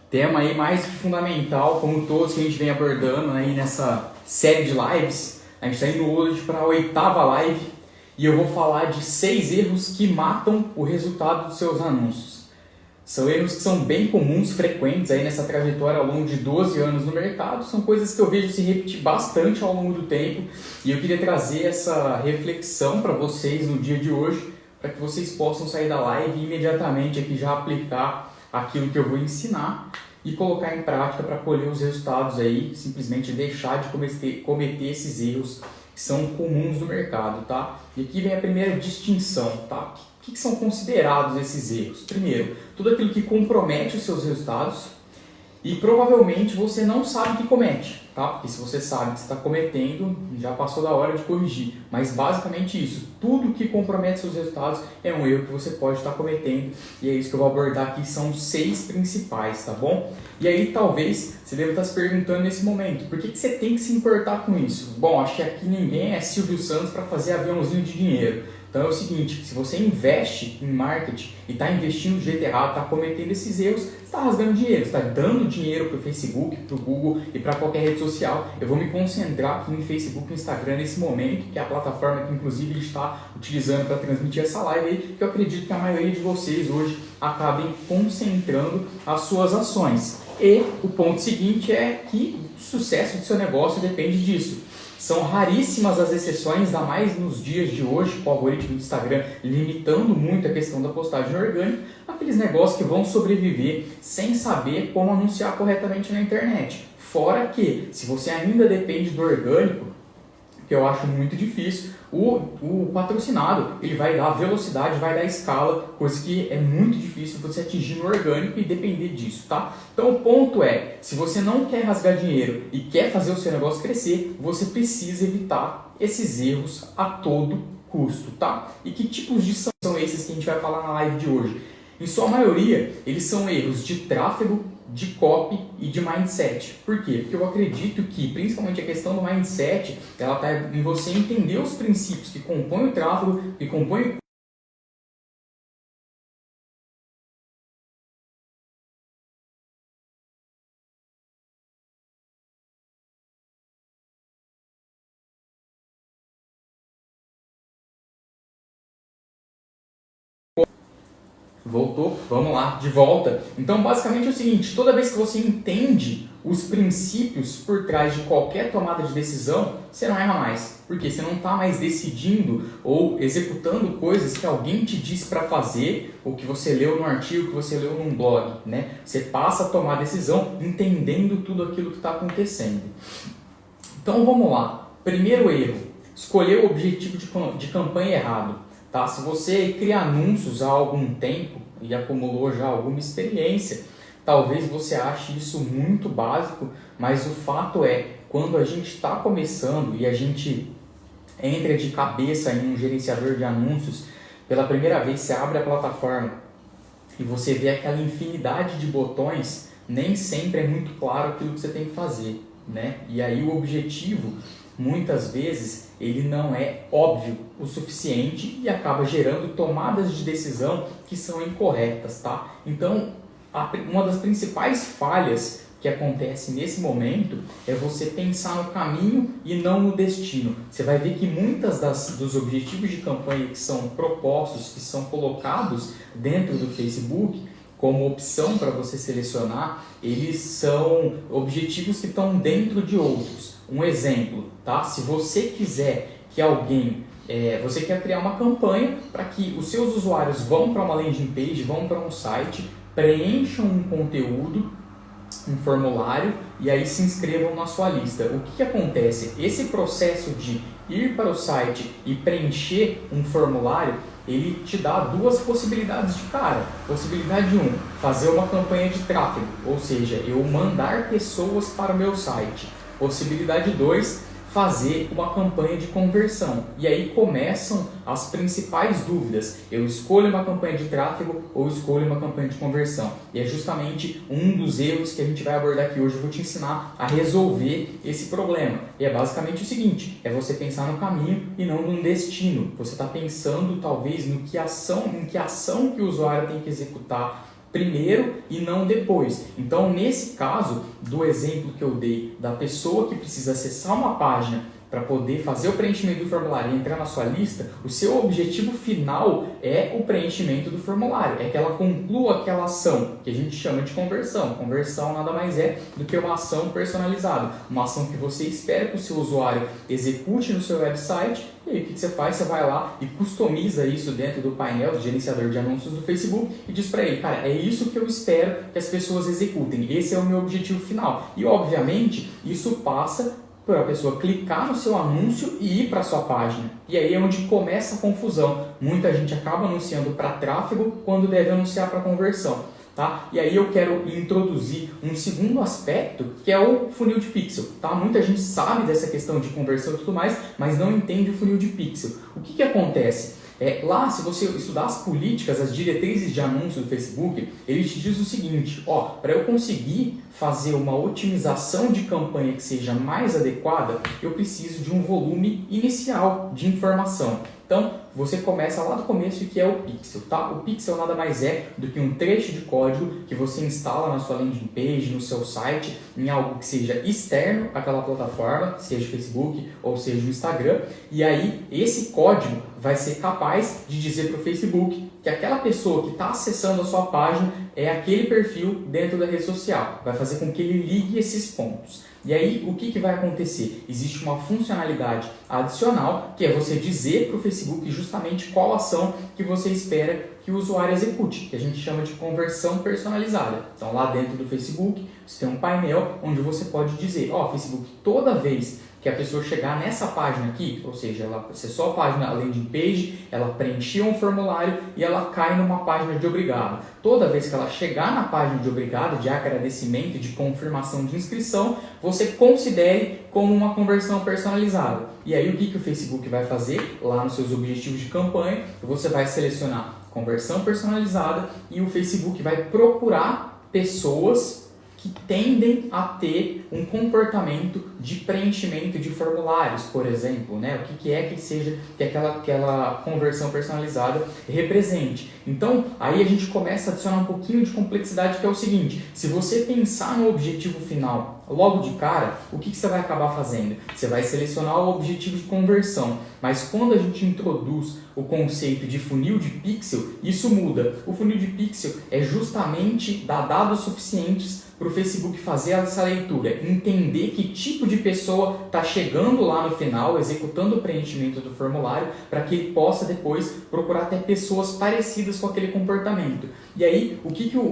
Tema aí mais que fundamental, como todos que a gente vem abordando aí nessa série de lives. A gente está indo hoje para a 8ª live e eu vou falar de 6 erros que matam o resultado dos seus anúncios. São erros que são bem comuns, frequentes aí nessa trajetória ao longo de 12 anos no mercado. São coisas que eu vejo se repetir bastante ao longo do tempo e eu queria trazer essa reflexão para vocês no dia de hoje, para que vocês possam sair da live e imediatamente aqui já aplicar aquilo que eu vou ensinar e colocar em prática para colher os resultados aí, simplesmente deixar de cometer esses erros que são comuns no mercado, tá? E aqui vem a primeira distinção, tá? O que são considerados esses erros? Primeiro, tudo aquilo que compromete os seus resultados e provavelmente você não sabe que comete, tá? Porque se você sabe que você está cometendo, já passou da hora de corrigir. Mas basicamente isso, tudo que compromete seus resultados é um erro que você pode estar cometendo. E é isso que eu vou abordar aqui, são 6 principais, tá bom? E aí talvez você deva estar se perguntando nesse momento, por que você tem que se importar com isso? Bom, acho que aqui ninguém é Silvio Santos para fazer aviãozinho de dinheiro. Então é o seguinte, se você investe em marketing e está investindo do jeito errado, está cometendo esses erros, você está rasgando dinheiro, você está dando dinheiro para o Facebook, para o Google e para qualquer rede social. Eu vou me concentrar aqui em Facebook e Instagram nesse momento, que é a plataforma que inclusive ele está utilizando para transmitir essa live aí, que eu acredito que a maioria de vocês hoje acabem concentrando as suas ações. E o ponto seguinte é que o sucesso do seu negócio depende disso. São raríssimas as exceções, ainda mais nos dias de hoje, com o algoritmo do Instagram limitando muito a questão da postagem orgânica, aqueles negócios que vão sobreviver sem saber como anunciar corretamente na internet. Fora que, se você ainda depende do orgânico, que eu acho muito difícil, o patrocinado ele vai dar velocidade, vai dar escala, coisa que é muito difícil você atingir no orgânico e depender disso, tá? Então o ponto é, se você não quer rasgar dinheiro e quer fazer o seu negócio crescer, você precisa evitar esses erros a todo custo, tá? E que tipos de são esses que a gente vai falar na live de hoje? Em sua maioria, eles são erros de tráfego, de copy e de mindset. Por quê? Porque eu acredito que, principalmente a questão do mindset, ela está em você entender os princípios que compõem o tráfego, que compõem Voltou? Vamos lá, de volta. Então, basicamente é o seguinte, toda vez que você entende os princípios por trás de qualquer tomada de decisão, você não erra mais. Porque você não está mais decidindo ou executando coisas que alguém te disse para fazer, ou que você leu num artigo, que você leu num blog, né? Você passa a tomar decisão entendendo tudo aquilo que está acontecendo. Então, vamos lá. Primeiro erro, escolher o objetivo de campanha errado. Tá? Se você cria anúncios há algum tempo e acumulou já alguma experiência, talvez você ache isso muito básico, mas o fato é, quando a gente está começando e a gente entra de cabeça em um gerenciador de anúncios, pela primeira vez você abre a plataforma e você vê aquela infinidade de botões, nem sempre é muito claro aquilo que você tem que fazer, né? E aí o objetivo, muitas vezes, ele não é óbvio o suficiente e acaba gerando tomadas de decisão que são incorretas, tá? Então, uma das principais falhas que acontece nesse momento é você pensar no caminho e não no destino. Você vai ver que muitas dos objetivos de campanha que são propostos, que são colocados dentro do Facebook, como opção para você selecionar, eles são objetivos que estão dentro de outros. Um exemplo, tá? Se você quiser que você quer criar uma campanha para que os seus usuários vão para uma landing page, vão para um site, preencham um conteúdo, um formulário e aí se inscrevam na sua lista. O que acontece? Esse processo de ir para o site e preencher um formulário, ele te dá 2 possibilidades de cara. Possibilidade 1, fazer uma campanha de tráfego, ou seja, eu mandar pessoas para o meu site. Possibilidade 2, fazer uma campanha de conversão. E aí começam as principais dúvidas. Eu escolho uma campanha de tráfego ou escolho uma campanha de conversão? E é justamente um dos erros que a gente vai abordar aqui hoje. Eu vou te ensinar a resolver esse problema. E é basicamente o seguinte, é você pensar no caminho e não no destino. Você está pensando talvez em que ação que o usuário tem que executar primeiro e não depois. Então, nesse caso, do exemplo que eu dei da pessoa que precisa acessar uma página para poder fazer o preenchimento do formulário e entrar na sua lista, o seu objetivo final é o preenchimento do formulário, é que ela conclua aquela ação, que a gente chama de conversão. Conversão nada mais é do que uma ação personalizada, uma ação que você espera que o seu usuário execute no seu website, e aí o que você faz? Você vai lá e customiza isso dentro do painel do gerenciador de anúncios do Facebook e diz para ele, cara, é isso que eu espero que as pessoas executem, esse é o meu objetivo final. E obviamente isso passa para a pessoa clicar no seu anúncio e ir para a sua página. E aí é onde começa a confusão. Muita gente acaba anunciando para tráfego quando deve anunciar para conversão. Tá? E aí eu quero introduzir um segundo aspecto, que é o funil de pixel. Tá? Muita gente sabe dessa questão de conversão e tudo mais, mas não entende o funil de pixel. O que acontece? Lá, se você estudar as políticas, as diretrizes de anúncio do Facebook, ele te diz o seguinte, para eu conseguir fazer uma otimização de campanha que seja mais adequada, eu preciso de um volume inicial de informação. Então, você começa lá do começo, que é o pixel, tá? O pixel nada mais é do que um trecho de código que você instala na sua landing page, no seu site, em algo que seja externo àquela plataforma, seja o Facebook ou seja o Instagram, e aí esse código vai ser capaz de dizer para o Facebook que aquela pessoa que está acessando a sua página é aquele perfil dentro da rede social. Vai fazer com que ele ligue esses pontos. E aí, o que vai acontecer? Existe uma funcionalidade adicional, que é você dizer para o Facebook justamente qual ação que você espera que o usuário execute, que a gente chama de conversão personalizada. Então, lá dentro do Facebook, você tem um painel onde você pode dizer, Facebook, toda vez que a pessoa chegar nessa página aqui, ou seja, ela acessou a página, a landing page, ela preencheu um formulário e ela cai numa página de obrigado. Toda vez que ela chegar na página de obrigado, de agradecimento, de confirmação de inscrição, você considere como uma conversão personalizada. E aí o que o Facebook vai fazer? Lá nos seus objetivos de campanha, você vai selecionar conversão personalizada e o Facebook vai procurar pessoas que tendem a ter um comportamento de preenchimento de formulários, por exemplo, né? O que é que seja que aquela conversão personalizada represente. Então, aí a gente começa a adicionar um pouquinho de complexidade, que é o seguinte, se você pensar no objetivo final logo de cara, o que você vai acabar fazendo? Você vai selecionar o objetivo de conversão, mas quando a gente introduz o conceito de funil de pixel, isso muda. O funil de pixel é justamente dar dados suficientes para o Facebook fazer essa leitura, entender que tipo de pessoa está chegando lá no final, executando o preenchimento do formulário, para que ele possa depois procurar até pessoas parecidas com aquele comportamento. E aí,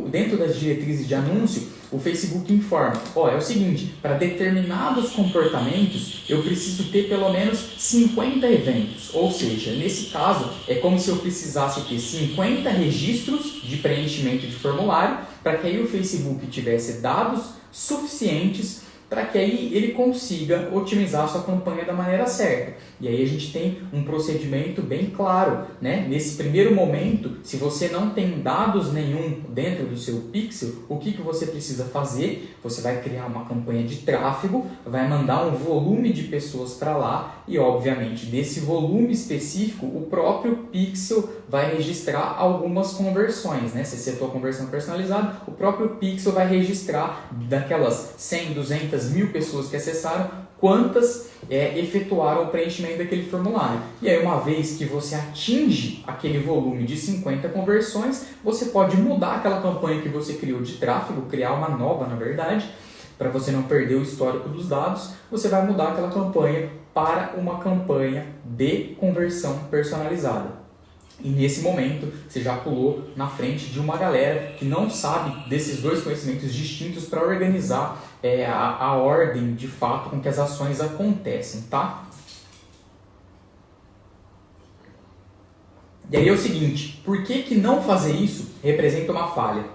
dentro das diretrizes de anúncio, o Facebook informa, é o seguinte, para determinados comportamentos, eu preciso ter pelo menos 50 eventos. Ou seja, nesse caso, é como se eu precisasse ter 50 registros de preenchimento de formulário, para que aí o Facebook tivesse dados suficientes para que aí ele consiga otimizar a sua campanha da maneira certa. E aí a gente tem um procedimento bem claro, né? Nesse primeiro momento, se você não tem dados nenhum dentro do seu pixel, o que você precisa fazer? Você vai criar uma campanha de tráfego, vai mandar um volume de pessoas para lá e, obviamente, desse volume específico, o próprio pixel vai registrar algumas conversões, né? Se setou a conversão personalizada, o próprio pixel vai registrar daquelas 100, 200, 1000 pessoas que acessaram, quantas efetuaram o preenchimento daquele formulário. E aí, uma vez que você atinge aquele volume de 50 conversões, você pode mudar aquela campanha que você criou de tráfego, criar uma nova, na verdade, para você não perder o histórico dos dados, você vai mudar aquela campanha para uma campanha de conversão personalizada. E nesse momento, você já pulou na frente de uma galera que não sabe desses dois conhecimentos distintos para organizar a ordem, de fato, com que as ações acontecem, tá? E aí é o seguinte, por que não fazer isso representa uma falha?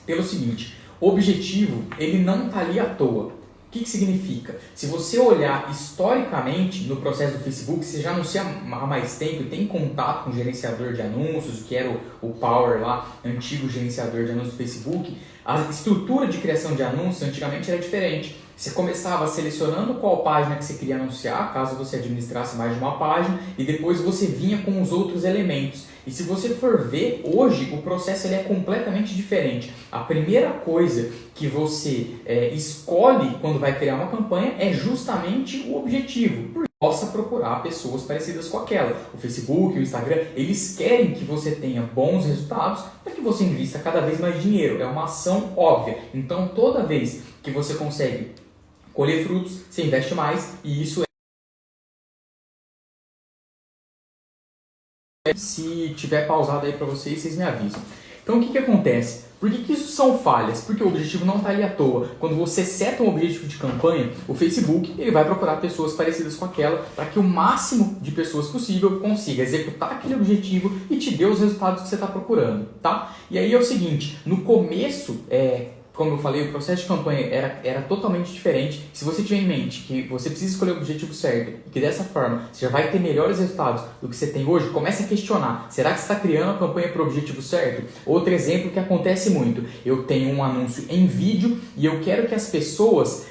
Pelo seguinte, o objetivo, ele não está ali à toa. O que significa? Se você olhar historicamente no processo do Facebook, você já anuncia há mais tempo e tem contato com o gerenciador de anúncios, que era o Power lá, antigo gerenciador de anúncios do Facebook, A estrutura de criação de anúncios antigamente era diferente. Você começava selecionando qual página que você queria anunciar, caso você administrasse mais de uma página, e depois você vinha com os outros elementos. E se você for ver, hoje o processo ele é completamente diferente. A primeira coisa que você escolhe quando vai criar uma campanha é justamente o objetivo. Porque possa procurar pessoas parecidas com aquela. O Facebook, o Instagram, eles querem que você tenha bons resultados para que você invista cada vez mais dinheiro. É uma ação óbvia. Então, toda vez que você consegue colher frutos, você investe mais e isso se tiver pausado aí para vocês, vocês me avisam. Então, o que acontece? Por que isso são falhas? Porque o objetivo não está ali à toa. Quando você seta um objetivo de campanha, o Facebook ele vai procurar pessoas parecidas com aquela para que o máximo de pessoas possível consiga executar aquele objetivo e te dê os resultados que você está procurando, tá? E aí é o seguinte, no começo, como eu falei, o processo de campanha era totalmente diferente. Se você tiver em mente que você precisa escolher o objetivo certo e que dessa forma você já vai ter melhores resultados do que você tem hoje, comece a questionar. Será que você está criando a campanha para o objetivo certo? Outro exemplo que acontece muito. Eu tenho um anúncio em vídeo e eu quero que as pessoas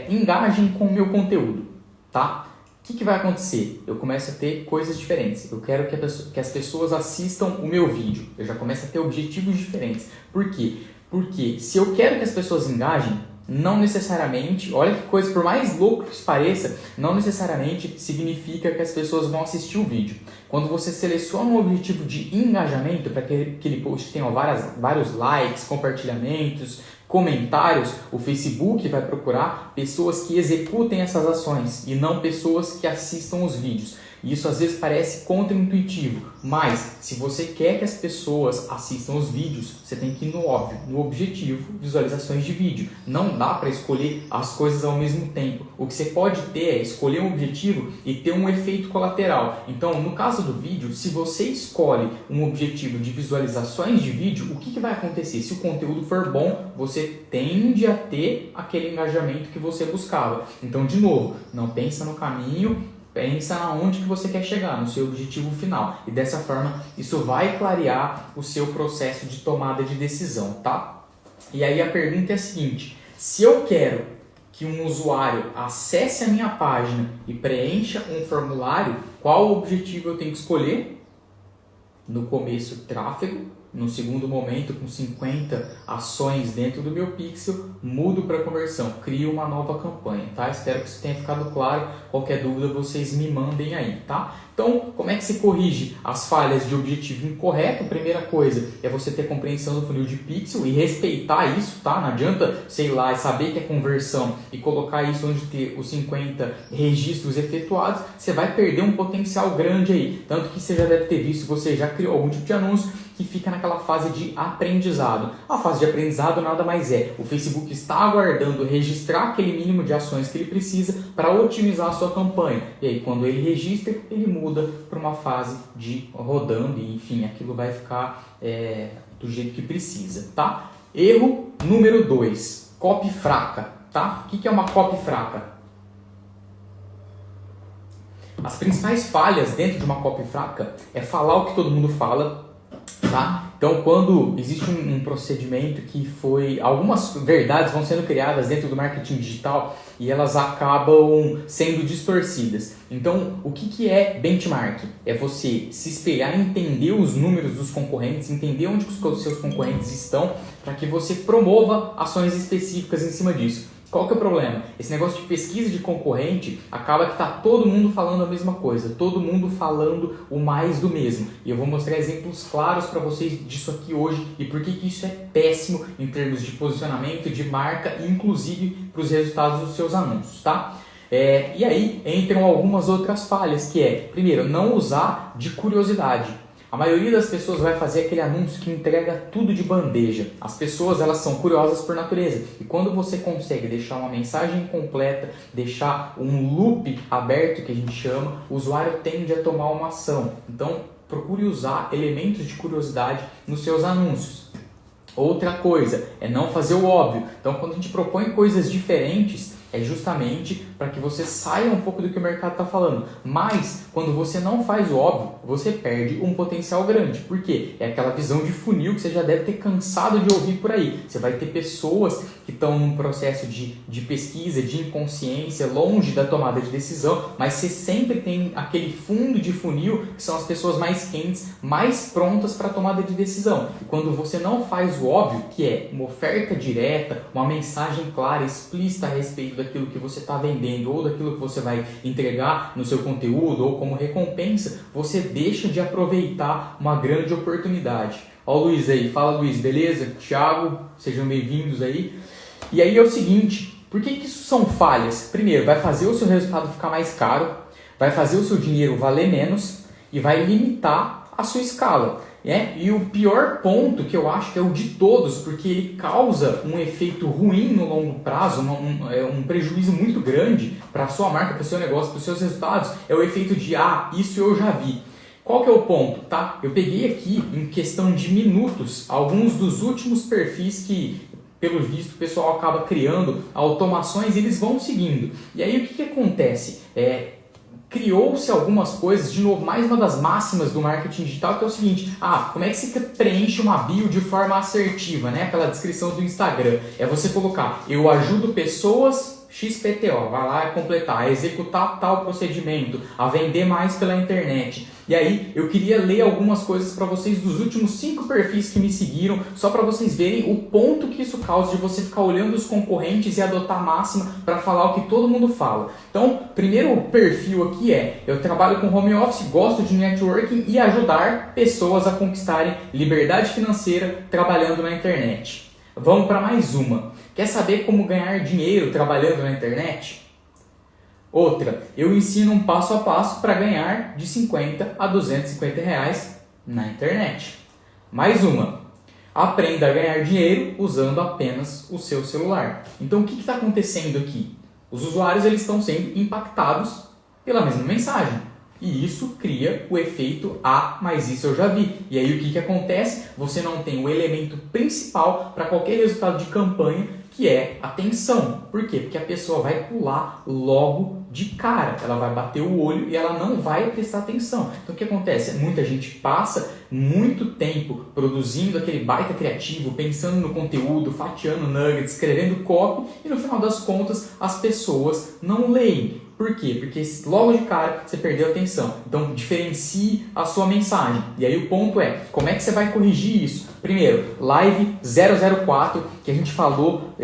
engajem com o meu conteúdo, tá? O que vai acontecer? Eu começo a ter coisas diferentes. Eu quero que as pessoas assistam o meu vídeo. Eu já começo a ter objetivos diferentes. Por quê? Porque se eu quero que as pessoas engajem, não necessariamente, olha que coisa, por mais louco que isso pareça, não necessariamente significa que as pessoas vão assistir o vídeo. Quando você seleciona um objetivo de engajamento, para que aquele post tenha vários likes, compartilhamentos, comentários, o Facebook vai procurar pessoas que executem essas ações e não pessoas que assistam os vídeos. Isso às vezes parece contraintuitivo, mas se você quer que as pessoas assistam os vídeos, você tem que ir no óbvio, no objetivo, visualizações de vídeo. Não dá para escolher as coisas ao mesmo tempo. O que você pode ter é escolher um objetivo e ter um efeito colateral. Então, no caso do vídeo, se você escolhe um objetivo de visualizações de vídeo, o que vai acontecer? Se o conteúdo for bom, você tende a ter aquele engajamento que você buscava. Então, de novo, não pensa no caminho, pensa aonde que você quer chegar, no seu objetivo final. E dessa forma, isso vai clarear o seu processo de tomada de decisão, tá? E aí a pergunta é a seguinte: se eu quero que um usuário acesse a minha página e preencha um formulário, qual objetivo eu tenho que escolher? No começo, tráfego. No segundo momento, com 50 ações dentro do meu pixel, mudo para conversão, crio uma nova campanha, tá? Espero que isso tenha ficado claro. Qualquer dúvida, vocês me mandem aí, tá? Então, como é que se corrige as falhas de objetivo incorreto? Primeira coisa é você ter compreensão do funil de pixel e respeitar isso, tá? Não adianta, sei lá, saber que é conversão e colocar isso onde ter os 50 registros efetuados, você vai perder um potencial grande aí. Tanto que você já deve ter visto, você já criou algum tipo de anúncio que fica naquela fase de aprendizado. A fase de aprendizado nada mais é: o Facebook está aguardando registrar aquele mínimo de ações que ele precisa para otimizar a sua campanha. E aí, quando ele registra, ele muda para uma fase de rodando e, enfim, aquilo vai ficar do jeito que precisa, tá? Erro número 2, copy fraca, tá? O que é uma copy fraca? As principais falhas dentro de uma copy fraca é falar o que todo mundo fala, tá? Então, quando existe um procedimento que algumas verdades vão sendo criadas dentro do marketing digital e elas acabam sendo distorcidas. Então, o que é benchmark? É você se espelhar, entender os números dos concorrentes, entender onde os seus concorrentes estão, para que você promova ações específicas em cima disso. Qual que é o problema? Esse negócio de pesquisa de concorrente acaba que está todo mundo falando a mesma coisa, todo mundo falando o mais do mesmo. E eu vou mostrar exemplos claros para vocês disso aqui hoje e por que isso é péssimo em termos de posicionamento, de marca e inclusive para os resultados dos seus anúncios, tá? E aí entram algumas outras falhas, que é, primeiro, não usar de curiosidade. A maioria das pessoas vai fazer aquele anúncio que entrega tudo de bandeja. As pessoas, elas são curiosas por natureza. E quando você consegue deixar uma mensagem completa, deixar um loop aberto, que a gente chama, o usuário tende a tomar uma ação. Então, procure usar elementos de curiosidade nos seus anúncios. Outra coisa é não fazer o óbvio. Então, quando a gente propõe coisas diferentes, é justamente para que você saia um pouco do que o mercado está falando. Mas, quando você não faz o óbvio, você perde um potencial grande. Por quê? É aquela visão de funil que você já deve ter cansado de ouvir por aí. Você vai ter pessoas que estão num processo de pesquisa, de inconsciência, longe da tomada de decisão, mas você sempre tem aquele fundo de funil, que são as pessoas mais quentes, mais prontas para a tomada de decisão. E quando você não faz o óbvio, que é uma oferta direta, uma mensagem clara, explícita a respeito daquilo que você está vendendo ou daquilo que você vai entregar no seu conteúdo ou como recompensa, você deixa de aproveitar uma grande oportunidade. Ó o Luiz aí, fala Luiz, beleza? Thiago, sejam bem-vindos aí. E aí é o seguinte, por que isso são falhas? Primeiro, vai fazer o seu resultado ficar mais caro, vai fazer o seu dinheiro valer menos e vai limitar a sua escala. E o pior ponto que eu acho que é o de todos, porque ele causa um efeito ruim no longo prazo, um prejuízo muito grande para a sua marca, para o seu negócio, para os seus resultados, é o efeito de, isso eu já vi. Qual que é o ponto, tá? Eu peguei aqui, em questão de minutos, alguns dos últimos perfis que, pelo visto, o pessoal acaba criando automações e eles vão seguindo. E aí o que acontece? Criou-se algumas coisas, de novo, mais uma das máximas do marketing digital, que é o seguinte, como é que você preenche uma bio de forma assertiva, né? Aquela descrição do Instagram. É você colocar, eu ajudo pessoas XPTO, vai lá completar, a executar tal procedimento, a vender mais pela internet. E aí eu queria ler algumas coisas para vocês dos últimos 5 perfis que me seguiram, só para vocês verem o ponto que isso causa de você ficar olhando os concorrentes e adotar a máxima para falar o que todo mundo fala. Então, primeiro perfil aqui eu trabalho com home office, gosto de networking e ajudar pessoas a conquistarem liberdade financeira trabalhando na internet. Vamos para mais uma. Quer saber como ganhar dinheiro trabalhando na internet? Outra, eu ensino um passo a passo para ganhar de 50 a 250 reais na internet. Mais uma, aprenda a ganhar dinheiro usando apenas o seu celular. Então o que está acontecendo aqui? Os usuários eles estão sendo impactados pela mesma mensagem. E isso cria o efeito mas isso eu já vi. E aí o que acontece? Você não tem o elemento principal para qualquer resultado de campanha, que é atenção. Por quê? Porque a pessoa vai pular logo de cara. Ela vai bater o olho e ela não vai prestar atenção. Então o que acontece? Muita gente passa muito tempo produzindo aquele baita criativo, pensando no conteúdo, fatiando nuggets, escrevendo copy e no final das contas as pessoas não leem. Por quê? Porque logo de cara você perdeu a atenção. Então diferencie a sua mensagem. E aí o ponto como é que você vai corrigir isso? Primeiro, live 004, que a gente falou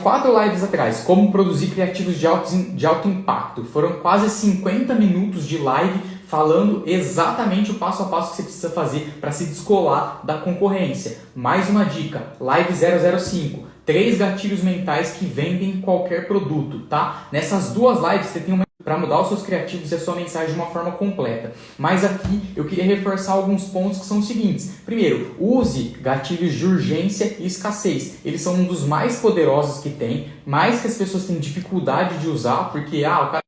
4 lives atrás. Como produzir criativos de alto impacto. Foram quase 50 minutos de live falando exatamente o passo a passo que você precisa fazer para se descolar da concorrência. Mais uma dica, live 005. 3 gatilhos mentais que vendem qualquer produto, tá? Nessas 2 lives você tem para mudar os seus criativos e a sua mensagem de uma forma completa. Mas aqui eu queria reforçar alguns pontos que são os seguintes. Primeiro, use gatilhos de urgência e escassez. Eles são um dos mais poderosos que tem, mais que as pessoas têm dificuldade de usar, porque o cara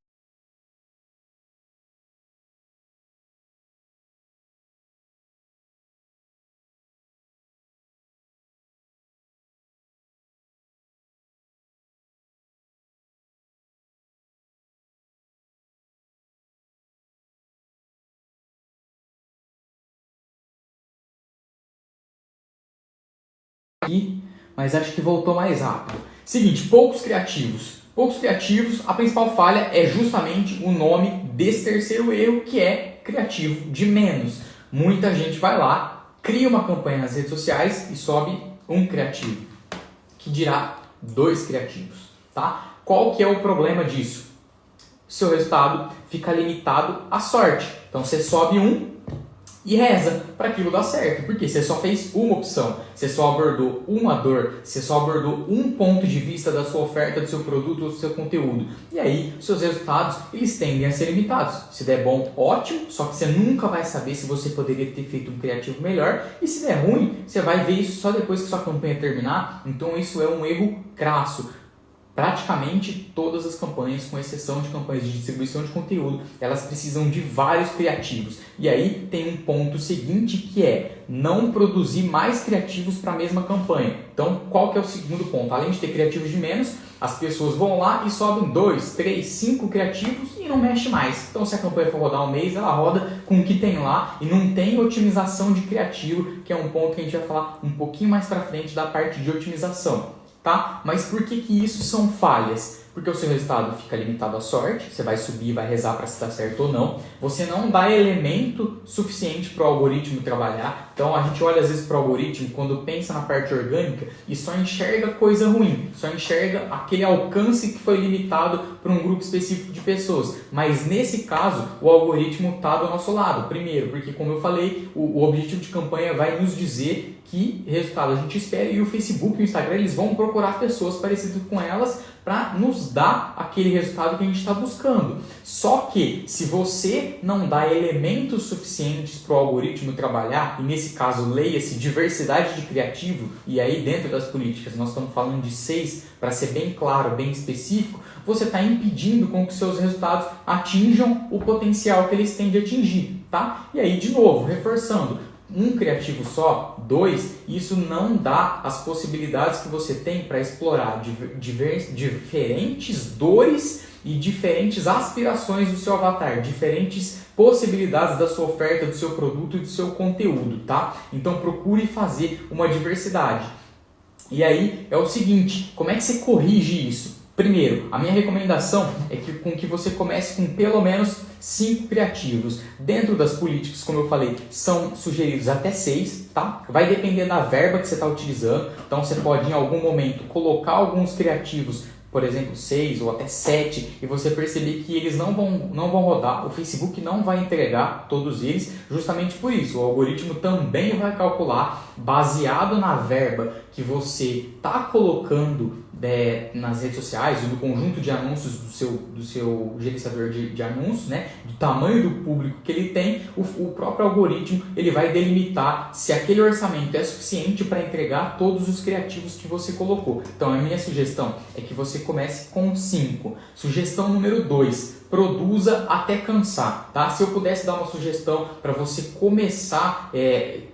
mas acho que voltou mais rápido. Seguinte, poucos criativos. Poucos criativos, a principal falha é justamente o nome desse terceiro erro, que é criativo de menos. Muita gente vai lá, cria uma campanha nas redes sociais e sobe um criativo, que dirá 2 criativos, tá? Qual que é o problema disso? Seu resultado fica limitado à sorte. Então você sobe um e reza para aquilo dar certo, porque você só fez uma opção, você só abordou uma dor, você só abordou um ponto de vista da sua oferta, do seu produto ou do seu conteúdo. E aí, seus resultados, eles tendem a ser limitados. Se der bom, ótimo, só que você nunca vai saber se você poderia ter feito um criativo melhor. E se der ruim, você vai ver isso só depois que sua campanha terminar. Então isso é um erro crasso. Praticamente todas as campanhas, com exceção de campanhas de distribuição de conteúdo, elas precisam de vários criativos. E aí tem um ponto seguinte que é não produzir mais criativos para a mesma campanha. Então, qual que é o segundo ponto? Além de ter criativos de menos, as pessoas vão lá e sobem 2, 3, 5 criativos e não mexe mais. Então, se a campanha for rodar um mês, ela roda com o que tem lá e não tem otimização de criativo, que é um ponto que a gente vai falar um pouquinho mais para frente da parte de otimização. Tá? Mas por que isso são falhas? Porque o seu resultado fica limitado à sorte, você vai subir e vai rezar para se dar certo ou não. Você não dá elemento suficiente para o algoritmo trabalhar. Então a gente olha às vezes para o algoritmo quando pensa na parte orgânica e só enxerga coisa ruim, só enxerga aquele alcance que foi limitado para um grupo específico de pessoas. Mas nesse caso o algoritmo está do nosso lado. Primeiro, porque como eu falei, o objetivo de campanha vai nos dizer que resultado a gente espera e o Facebook e o Instagram eles vão procurar pessoas parecidas com elas para nos dar aquele resultado que a gente está buscando. Só que se você não dá elementos suficientes para o algoritmo trabalhar, e nesse caso leia-se diversidade de criativo, e aí dentro das políticas nós estamos falando de 6, para ser bem claro, bem específico, você está impedindo com que seus resultados atinjam o potencial que eles têm de atingir. Tá? E aí, de novo, reforçando, um criativo só, 2, isso não dá as possibilidades que você tem para explorar diferentes dores e diferentes aspirações do seu avatar, diferentes possibilidades da sua oferta, do seu produto e do seu conteúdo, tá? Então procure fazer uma diversidade. E aí é o seguinte, como é que você corrige isso? Primeiro, a minha recomendação é que você comece com pelo menos 5 criativos. Dentro das políticas, como eu falei, são sugeridos até 6, tá? Vai depender da verba que você está utilizando. Então você pode em algum momento colocar alguns criativos, por exemplo 6 ou até 7, e você perceber que eles não vão rodar, o Facebook não vai entregar todos eles, justamente por isso. O algoritmo também vai calcular, baseado na verba que você está colocando nas redes sociais e no conjunto de anúncios do seu gerenciador de anúncios, né, do tamanho do público que ele tem, o próprio algoritmo ele vai delimitar se aquele orçamento é suficiente para entregar todos os criativos que você colocou. Então a minha sugestão é que você comece com 5. Sugestão número 2. Produza até cansar, tá? Se eu pudesse dar uma sugestão para você começar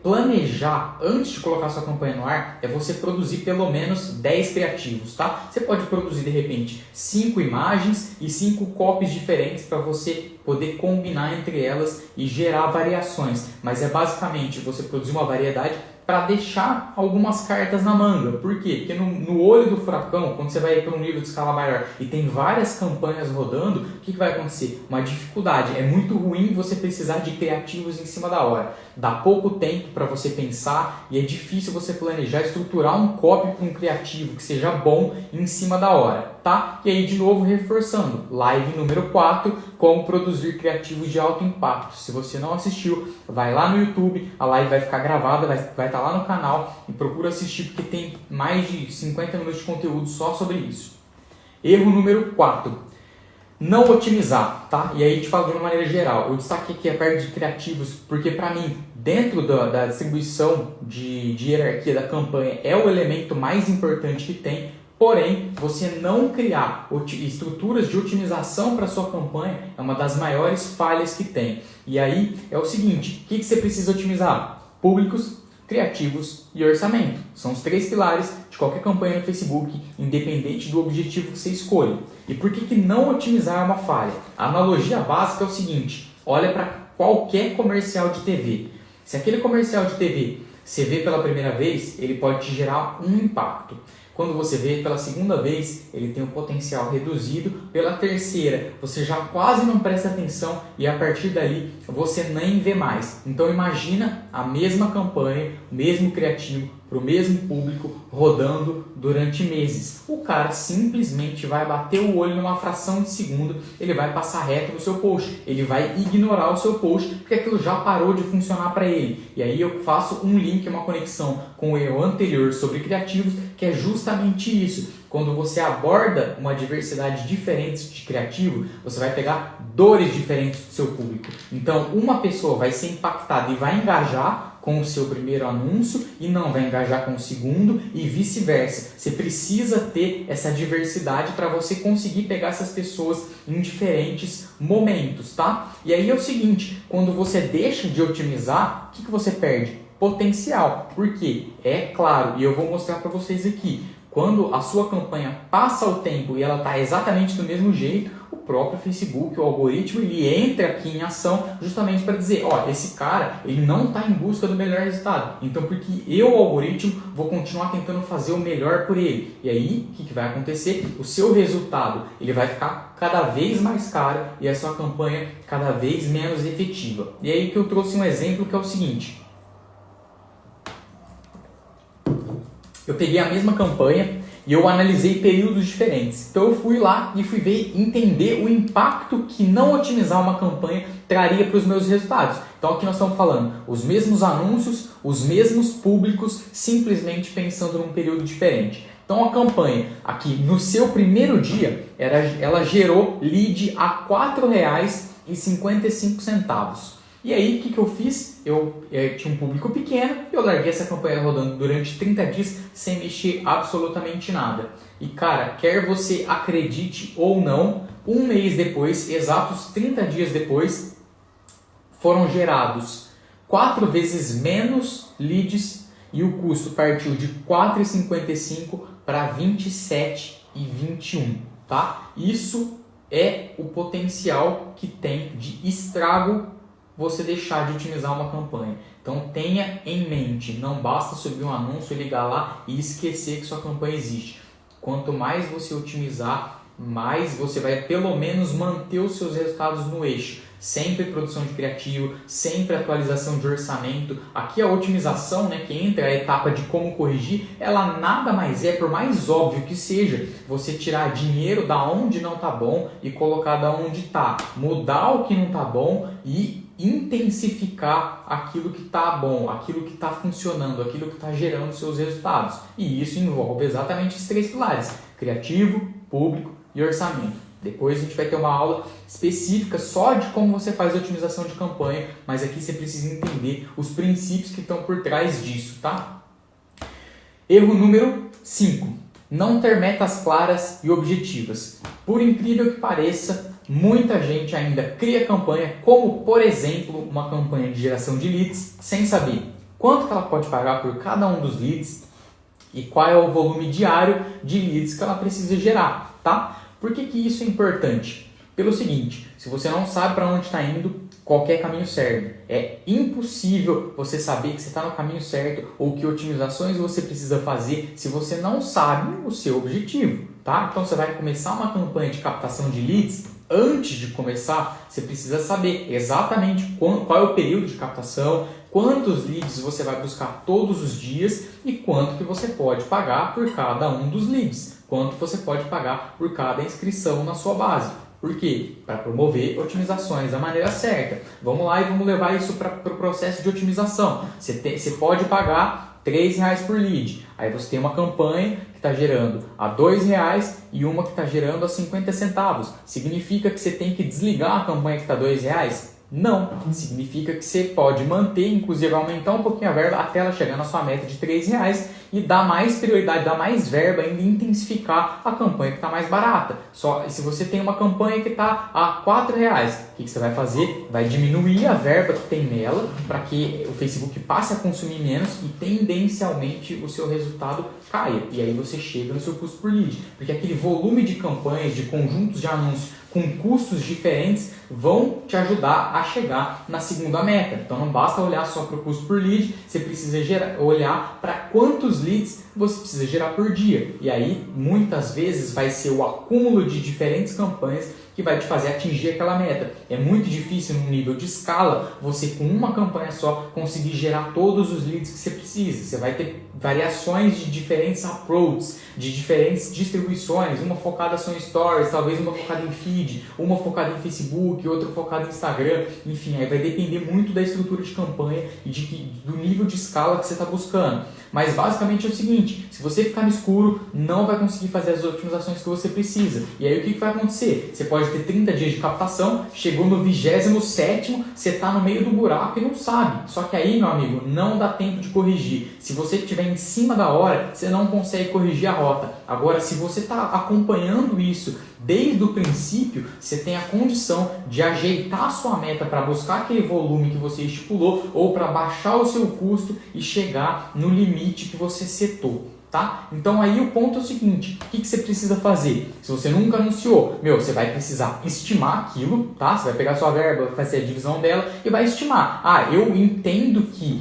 planejar antes de colocar sua campanha no ar, é você produzir pelo menos 10 criativos, tá? Você pode produzir de repente 5 imagens e 5 copies diferentes para você poder combinar entre elas e gerar variações, mas é basicamente você produzir uma variedade para deixar algumas cartas na manga. Por quê? Porque no olho do furacão, quando você vai para um nível de escala maior e tem várias campanhas rodando, o que vai acontecer? Uma dificuldade. É muito ruim você precisar de criativos em cima da hora. Dá pouco tempo para você pensar e é difícil você planejar, estruturar um copy para um criativo que seja bom em cima da hora, tá? E aí, de novo, reforçando, live número 4, como produzir criativos de alto impacto. Se você não assistiu, vai lá no YouTube, a live vai ficar gravada, vai estar lá no canal e procura assistir porque tem mais de 50 minutos de conteúdo só sobre isso. Erro número 4. Não otimizar, tá? E aí te falo de uma maneira geral. Eu destaquei aqui a parte de criativos porque para mim, dentro da distribuição de hierarquia da campanha, é o elemento mais importante que tem. Porém, você não criar estruturas de otimização para sua campanha é uma das maiores falhas que tem. E aí é o seguinte, o que você precisa otimizar? Públicos, criativos e orçamento. São os 3 pilares de qualquer campanha no Facebook, independente do objetivo que você escolha. E por que não otimizar é uma falha? A analogia básica é o seguinte, olha para qualquer comercial de TV. Se aquele comercial de TV você vê pela primeira vez, ele pode te gerar um impacto. Quando você vê pela segunda vez, ele tem um potencial reduzido. Pela terceira, você já quase não presta atenção e a partir dali você nem vê mais. Então imagina a mesma campanha, o mesmo criativo, para o mesmo público, rodando durante meses. O cara simplesmente vai bater o olho numa fração de segundo, ele vai passar reto no seu post, ele vai ignorar o seu post, porque aquilo já parou de funcionar para ele. E aí eu faço um link, uma conexão com o erro anterior sobre criativos, que é justamente isso. Quando você aborda uma diversidade diferente de criativo, você vai pegar dores diferentes do seu público. Então, uma pessoa vai ser impactada e vai engajar com o seu primeiro anúncio e não vai engajar com o segundo e vice-versa. Você precisa ter essa diversidade para você conseguir pegar essas pessoas em diferentes momentos, tá? E aí é o seguinte, quando você deixa de otimizar, o que você perde? Potencial. Por quê? É claro, e eu vou mostrar para vocês aqui, quando a sua campanha passa o tempo e ela está exatamente do mesmo jeito, o próprio Facebook, o algoritmo, ele entra aqui em ação justamente para dizer, ó, esse cara, ele não está em busca do melhor resultado. Então, porque eu, o algoritmo, vou continuar tentando fazer o melhor por ele. E aí, o que vai acontecer? O seu resultado, ele vai ficar cada vez mais caro e a sua campanha cada vez menos efetiva. E aí que eu trouxe um exemplo que é o seguinte. Eu peguei a mesma campanha e eu analisei períodos diferentes. Então eu fui lá e fui entender o impacto que não otimizar uma campanha traria para os meus resultados. Então aqui nós estamos falando os mesmos anúncios, os mesmos públicos, simplesmente pensando num período diferente. Então a campanha aqui no seu primeiro dia, ela gerou lead a R$ 4,55. E aí, o que eu fiz? Eu tinha um público pequeno e eu larguei essa campanha rodando durante 30 dias sem mexer absolutamente nada. E cara, quer você acredite ou não, um mês depois, exatos 30 dias depois, foram gerados 4 vezes menos leads e o custo partiu de R$ 4,55 para R$ 27,21, tá? Isso é o potencial que tem de estrago você deixar de otimizar uma campanha. Então tenha em mente, não basta subir um anúncio, ligar lá e esquecer que sua campanha existe. Quanto mais você otimizar, mais você vai pelo menos manter os seus resultados no eixo. Sempre produção de criativo, sempre atualização de orçamento. Aqui a otimização, né, que entra a etapa de como corrigir, ela nada mais é, por mais óbvio que seja, você tirar dinheiro da onde não está bom e colocar da onde está. Mudar o que não está bom e intensificar aquilo que está bom, aquilo que está funcionando, aquilo que está gerando seus resultados. E isso envolve exatamente esses 3 pilares: criativo, público e orçamento. Depois a gente vai ter uma aula específica só de como você faz a otimização de campanha, mas aqui você precisa entender os princípios que estão por trás disso, tá? Erro número 5. Não ter metas claras e objetivas. Por incrível que pareça, muita gente ainda cria campanha, como por exemplo, uma campanha de geração de leads, sem saber quanto que ela pode pagar por cada um dos leads e qual é o volume diário de leads que ela precisa gerar, tá? Por que isso é importante? Pelo seguinte, se você não sabe para onde está indo, qualquer caminho serve. É impossível você saber que você está no caminho certo ou que otimizações você precisa fazer se você não sabe o seu objetivo, tá? Então você vai começar uma campanha de captação de leads. Antes de começar, você precisa saber exatamente qual é o período de captação, quantos leads você vai buscar todos os dias e quanto que você pode pagar por cada um dos leads, quanto você pode pagar por cada inscrição na sua base. Por quê? Para promover otimizações da maneira certa. Vamos lá e vamos levar isso para o processo de otimização. Você pode pagar R$ 3,00 por lead. Aí você tem uma campanha que está gerando a R$ 2,00 e uma que está gerando a 50 centavos. Significa que você tem que desligar a campanha que está R$ 2,00? Não. Significa que você pode manter, inclusive aumentar um pouquinho a verba até ela chegar na sua meta de R$ 3,00 e dar mais prioridade, dar mais verba ainda e intensificar a campanha que está mais barata. Só se você tem uma campanha que está a R$ 4,00, o que você vai fazer? Vai diminuir a verba que tem nela para que o Facebook passe a consumir menos e tendencialmente o seu resultado caia. E aí você chega no seu custo por lead. Porque aquele volume de campanhas, de conjuntos de anúncios com custos diferentes vão te ajudar a chegar na segunda meta. Então não basta olhar só para o custo por lead, você precisa olhar para quantos leads você precisa gerar por dia. E aí muitas vezes vai ser o acúmulo de diferentes campanhas que vai te fazer atingir aquela meta. É muito difícil no nível de escala você com uma campanha só conseguir gerar todos os leads que você precisa. Você vai ter variações de diferentes approaches, de diferentes distribuições, uma focada só em stories, talvez uma focada em feed, uma focada em Facebook, outra focada em Instagram, enfim, aí vai depender muito da estrutura de campanha e do nível de escala que você está buscando. Mas basicamente é o seguinte, se você ficar no escuro, não vai conseguir fazer as otimizações que você precisa. E aí o que vai acontecer? Você pode pode ter 30 dias de captação, chegou no 27º, você está no meio do buraco e não sabe. Só que aí, meu amigo, não dá tempo de corrigir. Se você estiver em cima da hora, você não consegue corrigir a rota. Agora, se você está acompanhando isso desde o princípio, você tem a condição de ajeitar a sua meta para buscar aquele volume que você estipulou ou para baixar o seu custo e chegar no limite que você setou. Tá? Então aí o ponto é o seguinte, o que você precisa fazer? Se você nunca anunciou, você vai precisar estimar aquilo, tá? Você vai pegar sua verba, vai fazer a divisão dela e vai estimar. Eu entendo que,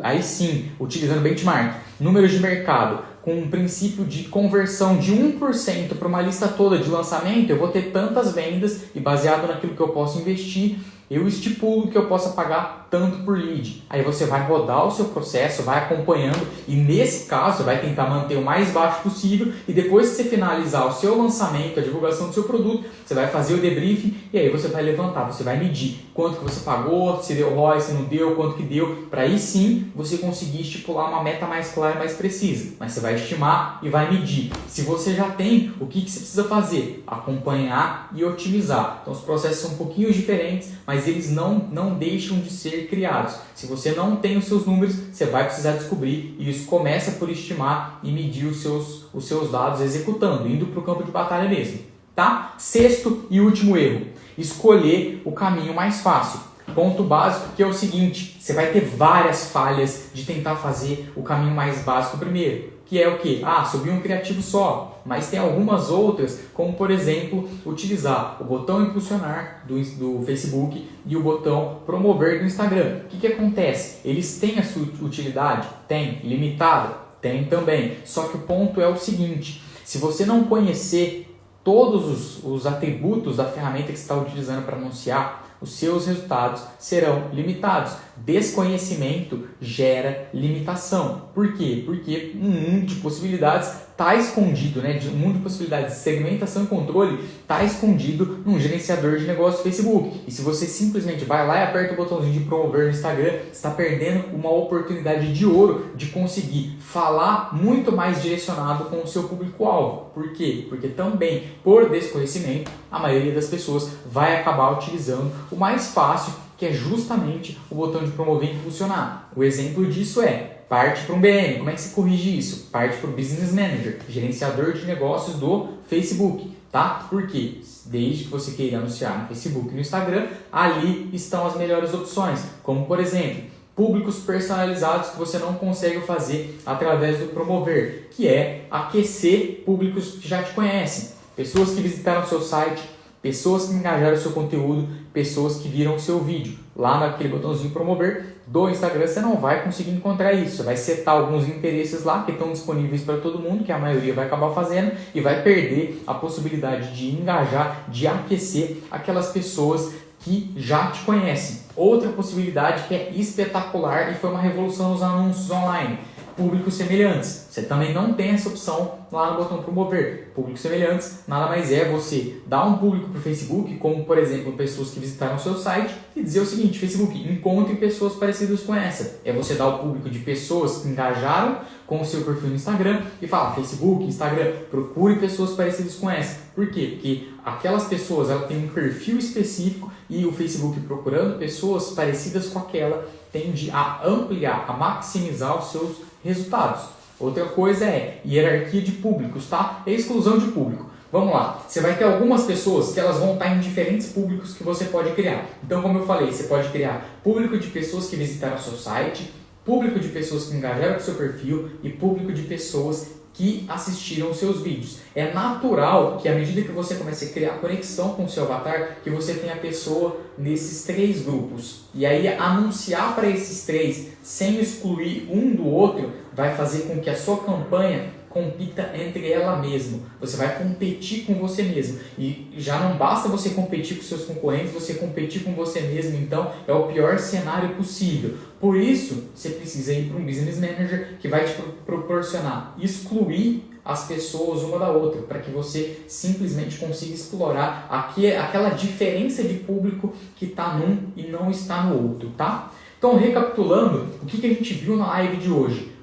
aí sim, utilizando benchmark, números de mercado, com um princípio de conversão de 1% para uma lista toda de lançamento, eu vou ter tantas vendas e baseado naquilo que eu posso investir, eu estipulo que eu possa pagar tanto por lead. Aí você vai rodar o seu processo, vai acompanhando e nesse caso você vai tentar manter o mais baixo possível e depois que você finalizar o seu lançamento, a divulgação do seu produto, você vai fazer o debriefing e aí você vai levantar, você vai medir quanto que você pagou, se deu ROI, se não deu, quanto que deu, para aí sim você conseguir estipular uma meta mais clara e mais precisa. Mas você vai estimar e vai medir. Se você já tem, o que você precisa fazer? Acompanhar e otimizar. Então os processos são um pouquinho diferentes, mas eles não deixam de ser criados. Se você não tem os seus números, você vai precisar descobrir e isso começa por estimar e medir os seus dados executando, indo para o campo de batalha mesmo. Tá? Sexto e último erro, escolher o caminho mais fácil. Ponto básico que é o seguinte, você vai ter várias falhas de tentar fazer o caminho mais básico primeiro. Que é o quê? Subir um criativo só. Mas tem algumas outras, como por exemplo, utilizar o botão impulsionar do Facebook e o botão promover do Instagram. O que acontece? Eles têm a sua utilidade? Tem. Limitada? Tem também. Só que o ponto é o seguinte, se você não conhecer todos os atributos da ferramenta que você está utilizando para anunciar, os seus resultados serão limitados. Desconhecimento gera limitação. Por quê? Porque um mundo de possibilidades está escondido, um mundo de possibilidades de segmentação e controle está escondido num gerenciador de negócio Facebook. E se você simplesmente vai lá e aperta o botãozinho de promover no Instagram, você está perdendo uma oportunidade de ouro de conseguir falar muito mais direcionado com o seu público-alvo. Por quê? Porque também, por desconhecimento, a maioria das pessoas vai acabar utilizando o mais fácil, que é justamente o botão de promover e impulsionar. O exemplo disso parte para um BM. Como é que se corrige isso? Parte para o Business Manager, gerenciador de negócios do Facebook. Tá? Por quê? Desde que você queira anunciar no Facebook e no Instagram, ali estão as melhores opções. Como, por exemplo, públicos personalizados que você não consegue fazer através do promover, que é aquecer públicos que já te conhecem. Pessoas que visitaram o seu site, pessoas que engajaram o seu conteúdo, pessoas que viram o seu vídeo. Lá naquele botãozinho promover do Instagram você não vai conseguir encontrar isso. Você vai setar alguns interesses lá que estão disponíveis para todo mundo, que a maioria vai acabar fazendo, e vai perder a possibilidade de engajar, de aquecer aquelas pessoas que já te conhecem. Outra possibilidade que é espetacular e foi uma revolução nos anúncios online. Públicos semelhantes. Você também não tem essa opção lá no botão promover. Públicos semelhantes nada mais é você dar um público para o Facebook, como por exemplo pessoas que visitaram o seu site, e dizer o seguinte: Facebook, encontre pessoas parecidas com essa. É você dar o público de pessoas que engajaram com o seu perfil no Instagram e falar: Facebook, Instagram, procure pessoas parecidas com essa. Por quê? Porque aquelas pessoas têm um perfil específico e o Facebook, procurando pessoas parecidas com aquela, tende a ampliar, a maximizar os seus resultados. Outra coisa é hierarquia de públicos, tá? Exclusão de público. Vamos lá, você vai ter algumas pessoas que elas vão estar em diferentes públicos que você pode criar. Então, como eu falei, você pode criar público de pessoas que visitaram o seu site, público de pessoas que engajaram com o seu perfil e público de pessoas que assistiram os seus vídeos. É natural que à medida que você comece a criar conexão com o seu avatar, que você tenha a pessoa nesses três grupos. E aí anunciar para esses três sem excluir um do outro vai fazer com que a sua campanha compita entre ela mesma. Você vai competir com você mesmo. E já não basta você competir com seus concorrentes, você competir com você mesmo, então é o pior cenário possível. Por isso, você precisa ir para um Business Manager que vai te proporcionar excluir as pessoas uma da outra, para que você simplesmente consiga explorar aquela diferença de público que está num e não está no outro, tá? Então, recapitulando, o que a gente viu na live de hoje?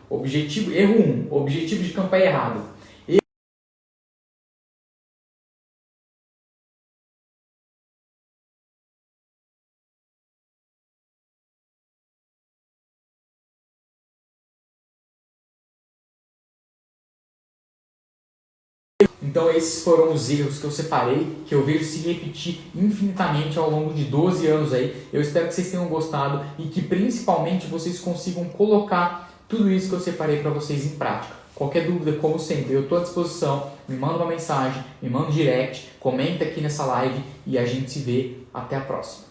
Erro 1, objetivo de campanha errado. Então esses foram os erros que eu separei, que eu vejo se repetir infinitamente ao longo de 12 anos aí. Eu espero que vocês tenham gostado e que principalmente vocês consigam colocar tudo isso que eu separei para vocês em prática. Qualquer dúvida, como sempre, eu estou à disposição. Me manda uma mensagem, me manda um direct, comenta aqui nessa live e a gente se vê. Até a próxima.